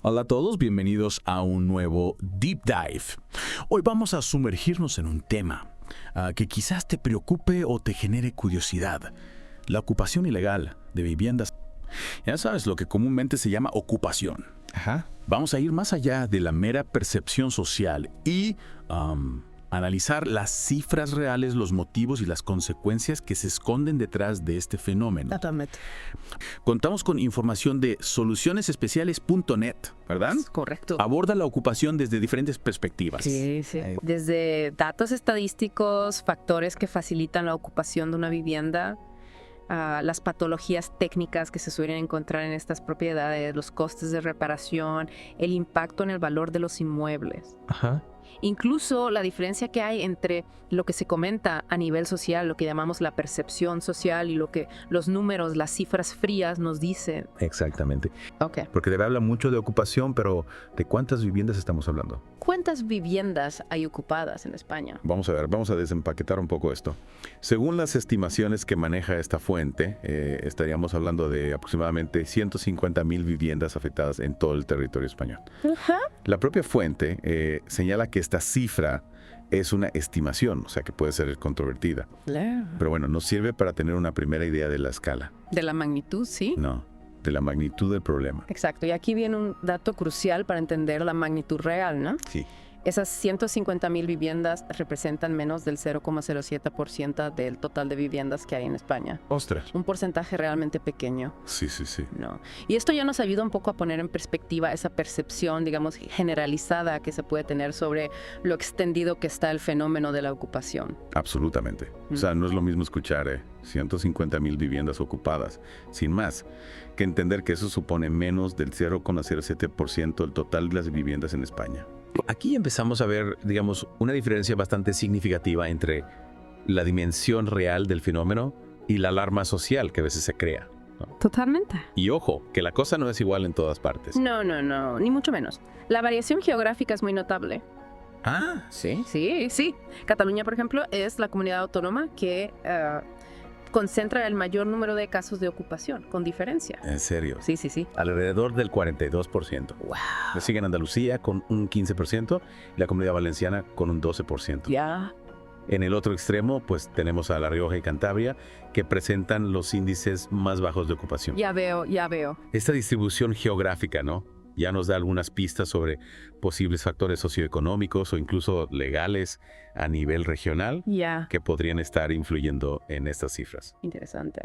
Hola a todos, bienvenidos a un nuevo Deep Dive. Hoy vamos a sumergirnos en un tema que quizás te preocupe o te genere curiosidad. La ocupación ilegal de viviendas. Ya sabes, lo que comúnmente se llama ocupación. Ajá. Vamos a ir más allá de la mera percepción social y analizar las cifras reales, los motivos y las consecuencias que se esconden detrás de este fenómeno. Totalmente. Contamos con información de solucionesespeciales.net, ¿verdad? Correcto. Aborda la ocupación desde diferentes perspectivas. Sí. Desde datos estadísticos, factores que facilitan la ocupación de una vivienda, las patologías técnicas que se suelen encontrar en estas propiedades, los costes de reparación, el impacto en el valor de los inmuebles. Ajá. Incluso la diferencia que hay entre lo que se comenta a nivel social, lo que llamamos la percepción social y lo que los números, las cifras frías nos dicen. Exactamente. Ok. Porque debe hablar mucho de ocupación, pero ¿de cuántas viviendas estamos hablando? ¿Cuántas viviendas hay ocupadas en España? Vamos a ver, vamos a desempaquetar un poco esto. Según las estimaciones que maneja esta fuente, estaríamos hablando de aproximadamente 150,000 viviendas afectadas en todo el territorio español. Ajá. La propia fuente señala que esta cifra es una estimación, o sea que puede ser controvertida. Claro. Pero bueno, nos sirve para tener una primera idea de la escala. De la magnitud, sí. No, de la magnitud del problema. Exacto. Y aquí viene un dato crucial para entender la magnitud real, ¿no? Sí. Esas 150,000 viviendas representan menos del 0,07% del total de viviendas que hay en España. Ostras. Un porcentaje realmente pequeño, Sí. ¿no? Y esto ya nos ayuda un poco a poner en perspectiva esa percepción, digamos, generalizada que se puede tener sobre lo extendido que está el fenómeno de la ocupación. Absolutamente. O sea, no es lo mismo escuchar 150,000 viviendas ocupadas, sin más, que entender que eso supone menos del 0,07% del total de las viviendas en España. Aquí empezamos a ver, digamos, una diferencia bastante significativa entre la dimensión real del fenómeno y la alarma social que a veces se crea, ¿no? Totalmente. Y ojo, que la cosa no es igual en todas partes. No, ni mucho menos. La variación geográfica es muy notable. Ah, ¿sí? Sí. Cataluña, por ejemplo, es la comunidad autónoma que concentra el mayor número de casos de ocupación, con diferencia. En serio. Sí. Alrededor del 42%. Wow. Le siguen Andalucía con un 15% y la Comunidad Valenciana con un 12%. Ya. En el otro extremo, pues tenemos a La Rioja y Cantabria, que presentan los índices más bajos de ocupación. Ya veo. Esta distribución geográfica, ¿no?, ya nos da algunas pistas sobre posibles factores socioeconómicos o incluso legales a nivel regional Ya. que podrían estar influyendo en estas cifras. Interesante.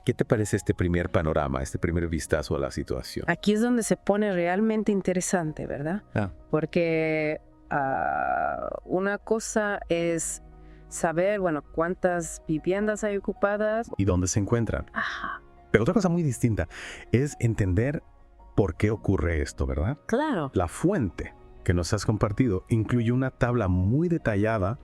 ¿Qué te parece este primer panorama, este primer vistazo a la situación? Aquí es donde se pone realmente interesante, ¿verdad? Porque una cosa es saber, cuántas viviendas hay ocupadas. ¿Y dónde se encuentran? Ajá. Pero otra cosa muy distinta es entender por qué ocurre esto, ¿verdad? Claro. La fuente que nos has compartido incluye una tabla muy detallada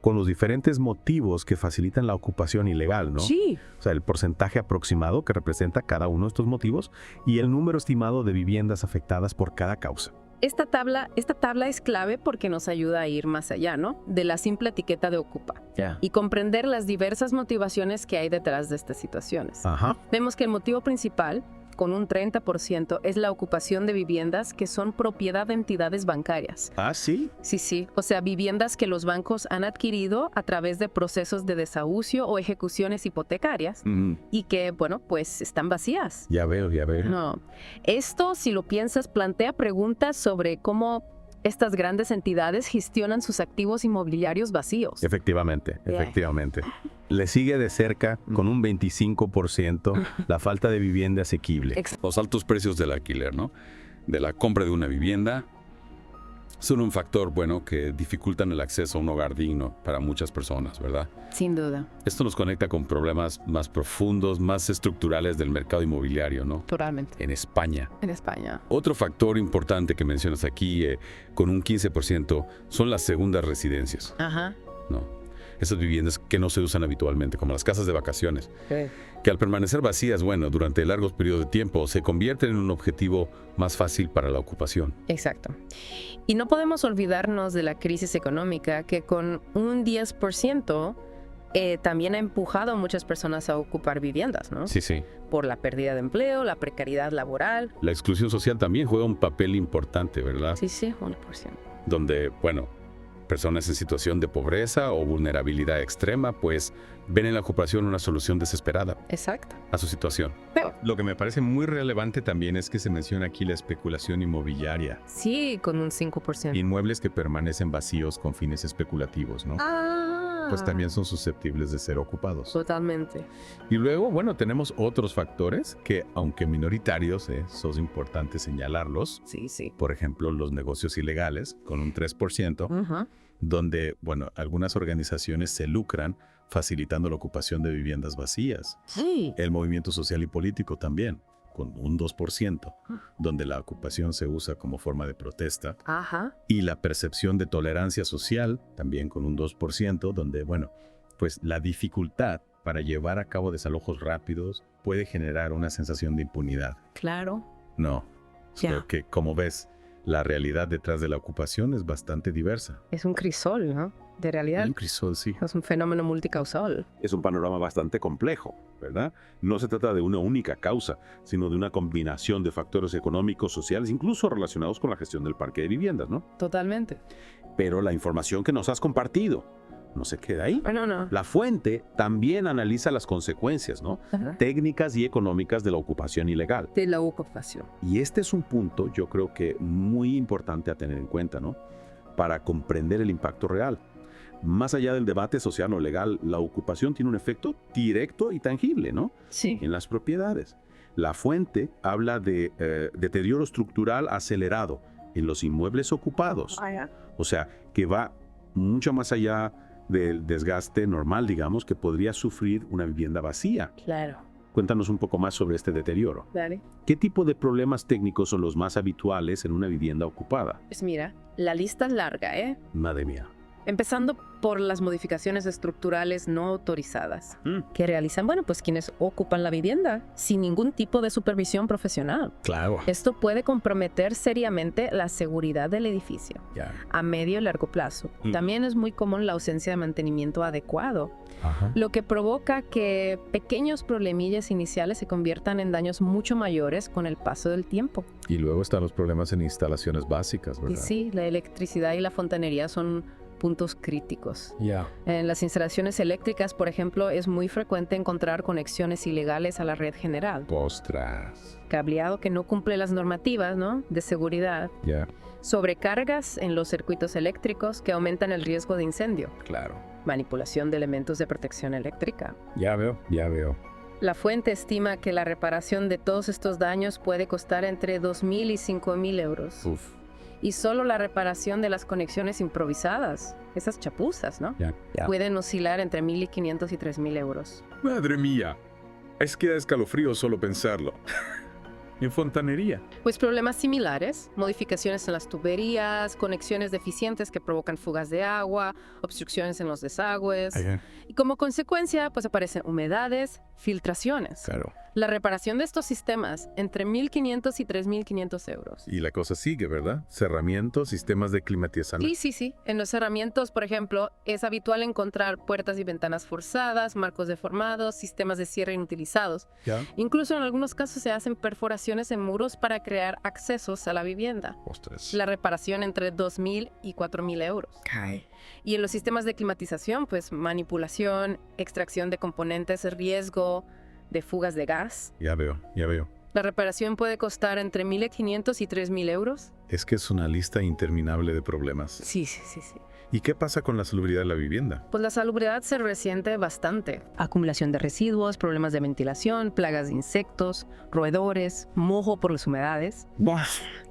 con los diferentes motivos que facilitan la ocupación ilegal, ¿no? Sí. O sea, el porcentaje aproximado que representa cada uno de estos motivos y el número estimado de viviendas afectadas por cada causa. Esta tabla es clave porque nos ayuda a ir más allá, ¿no?, de la simple etiqueta de ocupa y comprender las diversas motivaciones que hay detrás de estas situaciones. Ajá. Vemos que el motivo principal, con un 30%, es la ocupación de viviendas que son propiedad de entidades bancarias. ¿Ah, sí? Sí. O sea, viviendas que los bancos han adquirido a través de procesos de desahucio o ejecuciones hipotecarias y que, pues están vacías. Ya veo. No. Esto, si lo piensas, plantea preguntas sobre cómo estas grandes entidades gestionan sus activos inmobiliarios vacíos. Efectivamente. Le sigue de cerca, con un 25%, la falta de vivienda asequible. Los altos precios del alquiler, ¿no?, de la compra de una vivienda, son un factor, que dificultan el acceso a un hogar digno para muchas personas, ¿verdad? Sin duda. Esto nos conecta con problemas más profundos, más estructurales del mercado inmobiliario, ¿no? Totalmente. En España. Otro factor importante que mencionas aquí, con un 15%, son las segundas residencias, Ajá. ¿no? Esas viviendas que no se usan habitualmente, como las casas de vacaciones, que al permanecer vacías, durante largos periodos de tiempo, se convierten en un objetivo más fácil para la ocupación. Exacto. Y no podemos olvidarnos de la crisis económica, que con un 10% también ha empujado a muchas personas a ocupar viviendas, ¿no? Sí, sí. Por la pérdida de empleo, la precariedad laboral. La exclusión social también juega un papel importante, ¿verdad? Sí, 100%. Donde, bueno, personas en situación de pobreza o vulnerabilidad extrema, pues ven en la ocupación una solución desesperada Exacto. a su situación. Lo que me parece muy relevante también es que se menciona aquí la especulación inmobiliaria. Sí, con un 5%. Inmuebles que permanecen vacíos con fines especulativos, ¿no? Pues también son susceptibles de ser ocupados. Totalmente. Y luego, bueno, tenemos otros factores que, aunque minoritarios, son importantes señalarlos. Sí. Por ejemplo, los negocios ilegales, con un 3%, donde, bueno, algunas organizaciones se lucran facilitando la ocupación de viviendas vacías. Sí. El movimiento social y político también, con un 2%, donde la ocupación se usa como forma de protesta. Ajá. Y la percepción de tolerancia social, también con un 2%, donde, bueno, pues la dificultad para llevar a cabo desalojos rápidos puede generar una sensación de impunidad. Claro. No, Ya. creo que, como ves, la realidad detrás de la ocupación es bastante diversa. Es un crisol, ¿no? De realidad. Un crisol, sí. Es un fenómeno multicausal. Es un panorama bastante complejo, ¿verdad? No se trata de una única causa, sino de una combinación de factores económicos, sociales, incluso relacionados con la gestión del parque de viviendas, ¿no? Totalmente. Pero la información que nos has compartido no se queda ahí. No. La fuente también analiza las consecuencias, ¿no? Ajá. Técnicas y económicas de la ocupación ilegal. De la ocupación. Y este es un punto, yo creo que muy importante a tener en cuenta, ¿no? Para comprender el impacto real. Más allá del debate social o legal, la ocupación tiene un efecto directo y tangible, ¿no? Sí. En las propiedades. La fuente habla de deterioro estructural acelerado en los inmuebles ocupados. O sea, que va mucho más allá del desgaste normal, digamos, que podría sufrir una vivienda vacía. Claro. Cuéntanos un poco más sobre este deterioro. Dale. ¿Qué tipo de problemas técnicos son los más habituales en una vivienda ocupada? Pues mira, la lista es larga, ¿eh? Madre mía. Empezando por las modificaciones estructurales no autorizadas que realizan, bueno, pues quienes ocupan la vivienda sin ningún tipo de supervisión profesional. Claro. Esto puede comprometer seriamente la seguridad del edificio Ya. a medio y largo plazo. También es muy común la ausencia de mantenimiento adecuado, Ajá. lo que provoca que pequeños problemillas iniciales se conviertan en daños mucho mayores con el paso del tiempo. Y luego están los problemas en instalaciones básicas, Y ¿verdad? sí, la electricidad y la fontanería son puntos críticos. Ya. En las instalaciones eléctricas, por ejemplo, es muy frecuente encontrar conexiones ilegales a la red general. Ostras. Cableado que no cumple las normativas, ¿no?, de seguridad. Ya. Sobrecargas en los circuitos eléctricos que aumentan el riesgo de incendio. Claro. Manipulación de elementos de protección eléctrica. Ya veo. La fuente estima que la reparación de todos estos daños puede costar entre 2.000 y 5.000 euros. Uf. Y solo la reparación de las conexiones improvisadas, esas chapuzas, ¿no?, Ya. pueden oscilar entre 1.500 y 3.000 euros. Madre mía, es que da escalofrío solo pensarlo. En fontanería. Pues problemas similares, modificaciones en las tuberías, conexiones deficientes que provocan fugas de agua, obstrucciones en los desagües. Y como consecuencia, pues aparecen humedades, filtraciones. Claro. La reparación de estos sistemas, entre 1.500 y 3.500 euros. Y la cosa sigue, ¿verdad? Cerramientos, sistemas de climatización. Sí. En los cerramientos, por ejemplo, es habitual encontrar puertas y ventanas forzadas, marcos deformados, sistemas de cierre inutilizados. Ya. Incluso en algunos casos se hacen perforaciones en muros para crear accesos a la vivienda. Ostras. La reparación entre 2.000 y 4.000 euros. Y en los sistemas de climatización, pues manipulación, extracción de componentes, riesgo de fugas de gas. Ya veo. La reparación puede costar entre 1.500 y 3.000 euros. Es que es una lista interminable de problemas. Sí. ¿Y qué pasa con la salubridad de la vivienda? Pues la salubridad se resiente bastante. Acumulación de residuos, problemas de ventilación, plagas de insectos, roedores, mojo por las humedades.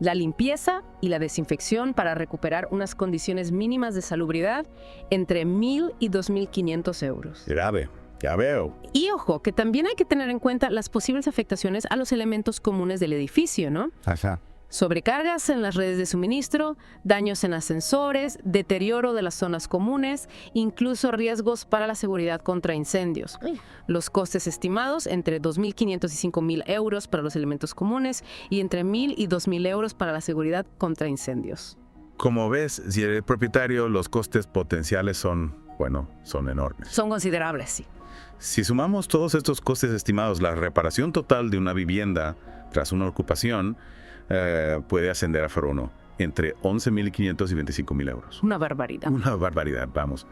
La limpieza y la desinfección para recuperar unas condiciones mínimas de salubridad entre 1.000 y 2.500 euros. Grave. Ya veo. Y ojo, que también hay que tener en cuenta las posibles afectaciones a los elementos comunes del edificio, ¿no? Ajá. Sobrecargas en las redes de suministro, daños en ascensores, deterioro de las zonas comunes, incluso riesgos para la seguridad contra incendios. Los costes estimados entre 2.500 y 5.000 euros para los elementos comunes y entre 1.000 y 2.000 euros para la seguridad contra incendios. Como ves, si eres propietario, los costes potenciales son bueno, son enormes. Son considerables, sí. Si sumamos todos estos costes estimados, la reparación total de una vivienda tras una ocupación puede ascender a Ferono entre 11.500 y 25.000 euros. Una barbaridad. Una barbaridad, vamos.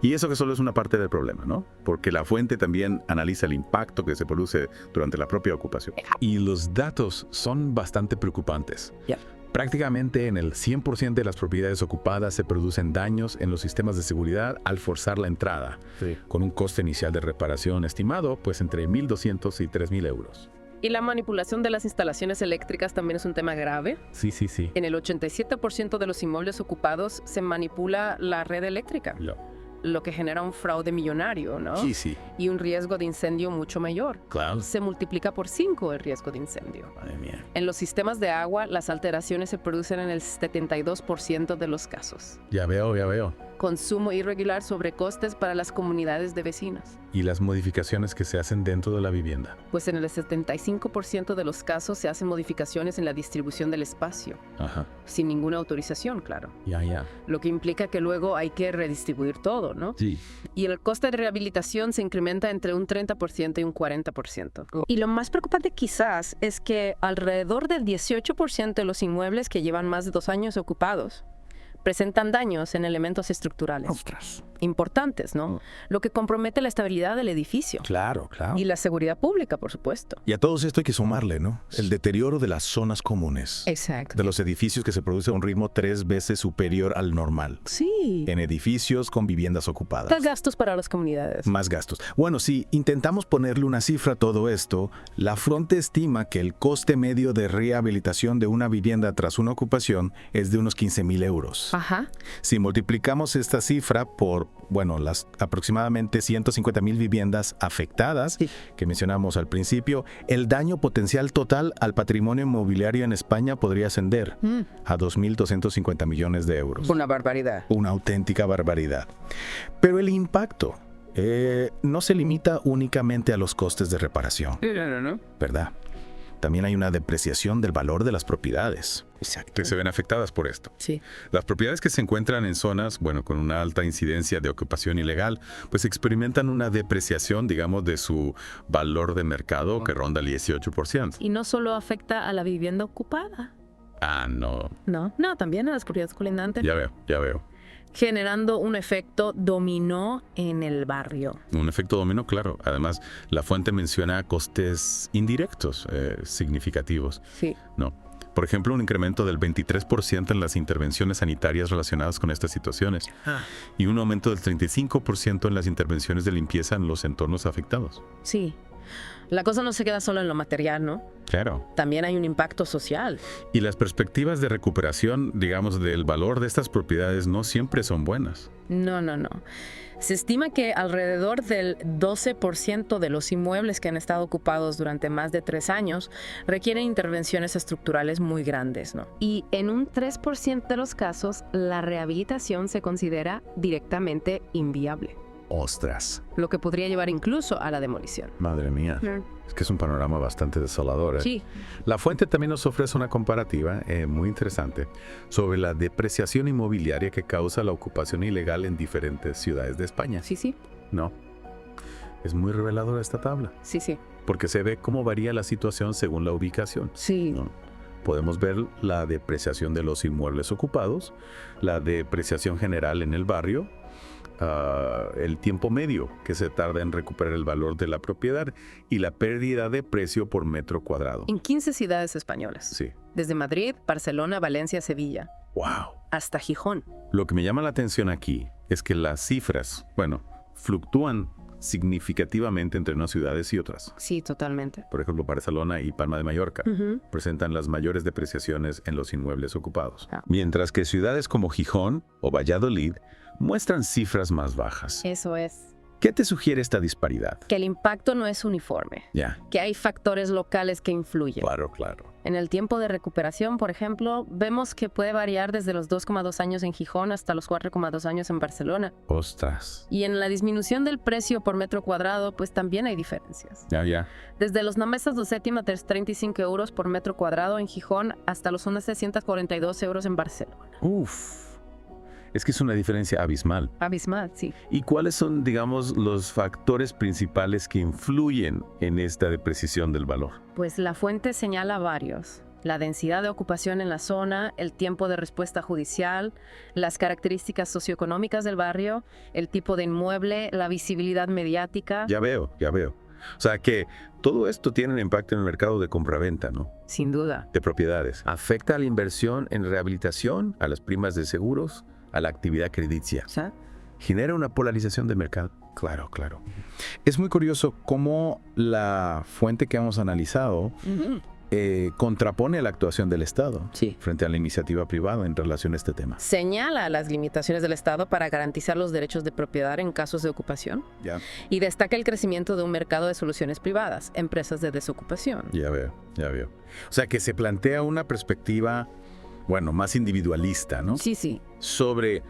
Y eso que solo es una parte del problema, ¿no? Porque la fuente también analiza el impacto que se produce durante la propia ocupación. Y los datos son bastante preocupantes. Ya. Prácticamente en el 100% de las propiedades ocupadas se producen daños en los sistemas de seguridad al forzar la entrada, con un coste inicial de reparación estimado pues entre 1.200 y 3.000 euros. Y la manipulación de las instalaciones eléctricas también es un tema grave. Sí. En el 87% de los inmuebles ocupados se manipula la red eléctrica, lo que genera un fraude millonario, ¿no? Sí. Y un riesgo de incendio mucho mayor. Claro. Se multiplica por 5 el riesgo de incendio. Madre mía. En los sistemas de agua, las alteraciones se producen en el 72% de los casos. Ya veo. Consumo irregular, sobrecostes para las comunidades de vecinos. Y las modificaciones que se hacen dentro de la vivienda. Pues en el 75% de los casos se hacen modificaciones en la distribución del espacio, Ajá. sin ninguna autorización, claro. Ya. Lo que implica que luego hay que redistribuir todo, ¿no? Sí. Y el coste de rehabilitación se incrementa entre un 30% y un 40%. Y lo más preocupante quizás es que alrededor del 18% de los inmuebles que llevan más de 2 años ocupados presentan daños en elementos estructurales. Ostras. Importantes, ¿no? Lo que compromete la estabilidad del edificio. Claro. Y la seguridad pública, por supuesto. Y a todo esto hay que sumarle, ¿no? El deterioro de las zonas comunes. Exacto. De los edificios que se produce a un ritmo 3 veces superior al normal. Sí. En edificios con viviendas ocupadas. Más gastos para las comunidades. Más gastos. Bueno, si intentamos ponerle una cifra a todo esto, la Fronte estima que el coste medio de rehabilitación de una vivienda tras una ocupación es de unos 15.000 euros. Ajá. Si multiplicamos esta cifra por, las aproximadamente 150.000 viviendas afectadas que mencionamos al principio, el daño potencial total al patrimonio inmobiliario en España podría ascender a 2.250 millones de euros. Una barbaridad. Una auténtica barbaridad. Pero el impacto no se limita únicamente a los costes de reparación, No. ¿verdad? También hay una depreciación del valor de las propiedades. Exacto. Que se ven afectadas por esto. Sí. Las propiedades que se encuentran en zonas, con una alta incidencia de ocupación ilegal, pues experimentan una depreciación, digamos, de su valor de mercado que ronda el 18%. Y no solo afecta a la vivienda ocupada. Ah, no. No, también a las propiedades colindantes. Ya veo. Generando un efecto dominó en el barrio. Un efecto dominó, claro. Además, la fuente menciona costes indirectos significativos. Sí. No. Por ejemplo, un incremento del 23% en las intervenciones sanitarias relacionadas con estas situaciones y un aumento del 35% en las intervenciones de limpieza en los entornos afectados. Sí. La cosa no se queda solo en lo material, ¿no? Claro. También hay un impacto social. Y las perspectivas de recuperación, digamos, del valor de estas propiedades no siempre son buenas. No. Se estima que alrededor del 12% de los inmuebles que han estado ocupados durante más de 3 años requieren intervenciones estructurales muy grandes, ¿no? Y en un 3% de los casos, la rehabilitación se considera directamente inviable, Ostras. lo que podría llevar incluso a la demolición. Madre mía. Es que es un panorama bastante desolador. Sí. La fuente también nos ofrece una comparativa muy interesante sobre la depreciación inmobiliaria que causa la ocupación ilegal en diferentes ciudades de España. Sí. No. Es muy reveladora esta tabla, Sí. porque se ve cómo varía la situación según la ubicación. Sí. ¿No? Podemos ver la depreciación de los inmuebles ocupados, la depreciación general en el barrio, el tiempo medio que se tarda en recuperar el valor de la propiedad y la pérdida de precio por metro cuadrado. En 15 ciudades españolas. Sí. Desde Madrid, Barcelona, Valencia, Sevilla, ¡Wow! hasta Gijón. Lo que me llama la atención aquí es que las cifras, fluctúan significativamente entre unas ciudades y otras. Sí, totalmente. Por ejemplo, Barcelona y Palma de Mallorca presentan las mayores depreciaciones en los inmuebles ocupados. Mientras que ciudades como Gijón o Valladolid muestran cifras más bajas. Eso es. ¿Qué te sugiere esta disparidad? Que el impacto no es uniforme, Ya, que hay factores locales que influyen. claro. En el tiempo de recuperación, por ejemplo, vemos que puede variar desde los 2,2 años en Gijón hasta los 4,2 años en Barcelona. Ostras. Y en la disminución del precio por metro cuadrado, pues también hay diferencias. Ya. Desde los nomesas do sétima 35 euros por metro cuadrado en Gijón hasta los 642 euros en Barcelona. Uf. Es que es una diferencia abismal. Abismal, sí. ¿Y cuáles son, digamos, los factores principales que influyen en esta depreciación del valor? Pues la fuente señala varios. La densidad de ocupación en la zona, el tiempo de respuesta judicial, las características socioeconómicas del barrio, el tipo de inmueble, la visibilidad mediática. Ya veo. O sea que todo esto tiene un impacto en el mercado de compraventa, ¿no? Sin duda. De propiedades. Afecta a la inversión en rehabilitación, a las primas de seguros, a la actividad crediticia. ¿Sí? Genera una polarización del mercado. Claro. Es muy curioso cómo la fuente que hemos analizado contrapone la actuación del Estado Sí. frente a la iniciativa privada en relación a este tema. Señala las limitaciones del Estado para garantizar los derechos de propiedad en casos de ocupación Ya. y destaca el crecimiento de un mercado de soluciones privadas, empresas de desocupación. Ya veo. O sea, que se plantea una perspectiva, bueno, más individualista, ¿no? Sí, Sobre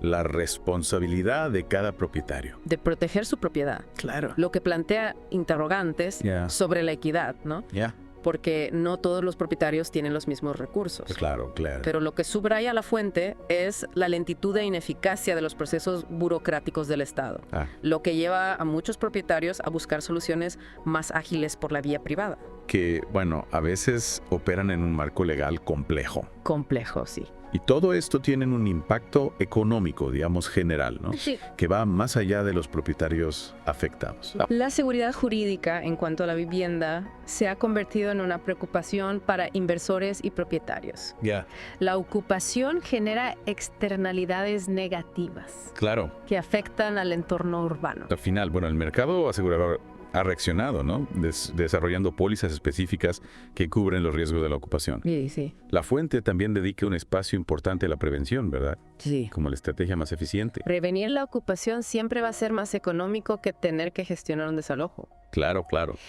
la responsabilidad de cada propietario. de proteger su propiedad. Claro. Lo que plantea interrogantes Ya. sobre la equidad, ¿no? Ya. Porque no todos los propietarios tienen los mismos recursos. Claro. Pero lo que subraya la fuente es la lentitud e ineficacia de los procesos burocráticos del Estado, lo que lleva a muchos propietarios a buscar soluciones más ágiles por la vía privada. Que, bueno, a veces operan en un marco legal complejo. Complejo, sí. Y todo esto tiene un impacto económico, digamos, general, ¿no? Sí. Que va más allá de los propietarios afectados. La seguridad jurídica en cuanto a la vivienda se ha convertido en una preocupación para inversores y propietarios. Ya. La ocupación genera externalidades negativas Claro. que afectan al entorno urbano. Al final, bueno, el mercado asegurador ha reaccionado, ¿no? Desarrollando pólizas específicas que cubren los riesgos de la ocupación. Sí. La fuente también dedica un espacio importante a la prevención, ¿verdad? Sí. Como la estrategia más eficiente. Prevenir la ocupación siempre va a ser más económico que tener que gestionar un desalojo. Claro.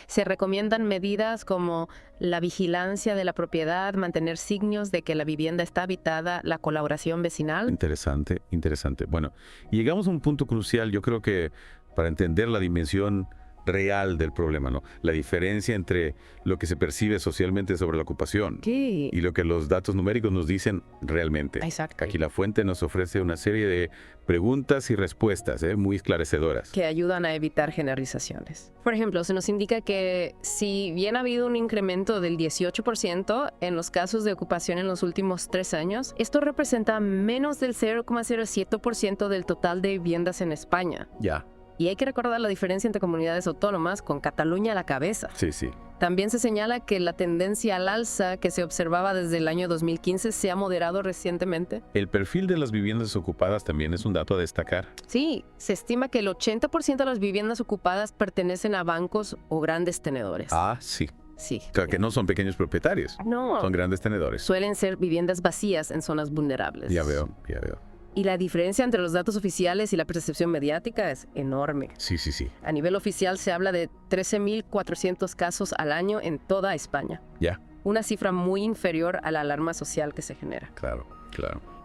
Se recomiendan medidas como la vigilancia de la propiedad, mantener signos de que la vivienda está habitada, la colaboración vecinal. Interesante. Bueno, llegamos a un punto crucial, yo creo que para entender la dimensión real del problema, ¿no? La diferencia entre lo que se percibe socialmente sobre la ocupación Sí. y lo que los datos numéricos nos dicen realmente. Exacto. Aquí la fuente nos ofrece una serie de preguntas y respuestas muy esclarecedoras. Que ayudan a evitar generalizaciones. Por ejemplo, se nos indica que si bien ha habido un incremento del 18% en los casos de ocupación en los últimos 3 años, esto representa menos del 0,07% del total de viviendas en España. Ya. Y hay que recordar la diferencia entre comunidades autónomas con Cataluña a la cabeza. Sí. También se señala que la tendencia al alza que se observaba desde el año 2015 se ha moderado recientemente. El perfil de las viviendas ocupadas también es un dato a destacar. Sí, se estima que el 80% de las viviendas ocupadas pertenecen a bancos o grandes tenedores. Sí. Sí. Claro, que no son pequeños propietarios, No, son grandes tenedores. suelen ser viviendas vacías en zonas vulnerables. Ya veo. Y la diferencia entre los datos oficiales y la percepción mediática es enorme. Sí. A nivel oficial se habla de 13.400 casos al año en toda España. Ya. Una cifra muy inferior a la alarma social que se genera. Claro.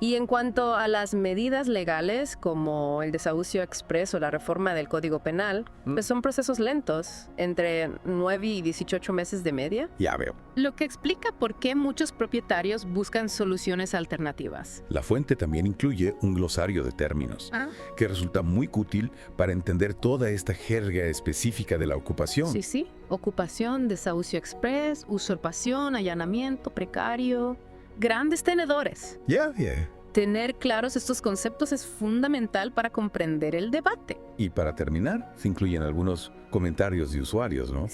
Y en cuanto a las medidas legales, como el desahucio express o la reforma del Código Penal, pues son procesos lentos, entre 9 y 18 meses de media. Ya veo. Lo que explica por qué muchos propietarios buscan soluciones alternativas. La fuente también incluye un glosario de términos que resulta muy útil para entender toda esta jerga específica de la ocupación. Sí. Ocupación, desahucio express, usurpación, allanamiento, precario, grandes tenedores. Ya. Tener claros estos conceptos es fundamental para comprender el debate. Y para terminar, se incluyen algunos comentarios de usuarios, ¿no?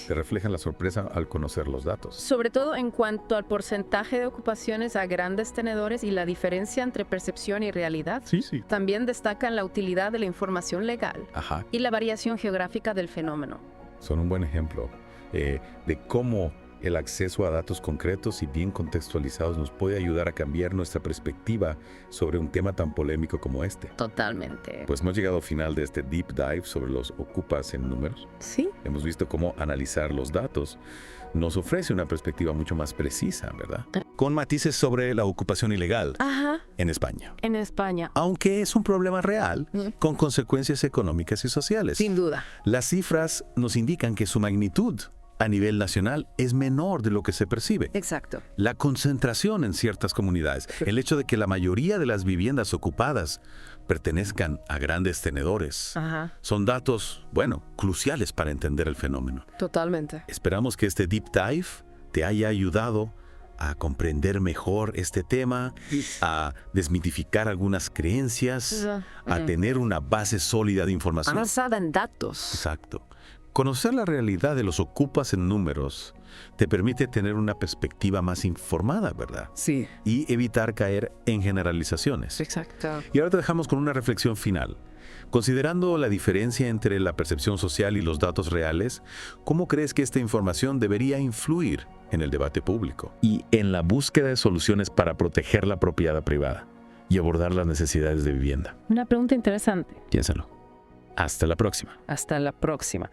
Que reflejan la sorpresa al conocer los datos. Sobre todo en cuanto al porcentaje de ocupaciones a grandes tenedores y la diferencia entre percepción y realidad. Sí. También destacan la utilidad de la información legal Ajá. y la variación geográfica del fenómeno. Son un buen ejemplo de cómo el acceso a datos concretos y bien contextualizados nos puede ayudar a cambiar nuestra perspectiva sobre un tema tan polémico como este. Totalmente. Pues hemos llegado al final de este deep dive sobre los ocupas en números. Sí. Hemos visto cómo analizar los datos nos ofrece una perspectiva mucho más precisa, ¿verdad? Con matices sobre la ocupación ilegal en España. En España. Aunque es un problema real, con consecuencias económicas y sociales. Sin duda. Las cifras nos indican que su magnitud a nivel nacional es menor de lo que se percibe. Exacto. La concentración en ciertas comunidades, el hecho de que la mayoría de las viviendas ocupadas pertenezcan a grandes tenedores, Ajá, son datos, bueno, cruciales para entender el fenómeno. totalmente. Esperamos que este Deep Dive te haya ayudado a comprender mejor este tema, a desmitificar algunas creencias, a tener una base sólida de información. Basada en datos. Exacto. Conocer la realidad de los ocupas en números te permite tener una perspectiva más informada, ¿verdad? Sí. Y evitar caer en generalizaciones. Exacto. Y ahora te dejamos con una reflexión final. Considerando la diferencia entre la percepción social y los datos reales, ¿cómo crees que esta información debería influir en el debate público? Y en la búsqueda de soluciones para proteger la propiedad privada y abordar las necesidades de vivienda. Una pregunta interesante. Piénsalo. Hasta la próxima. Hasta la próxima.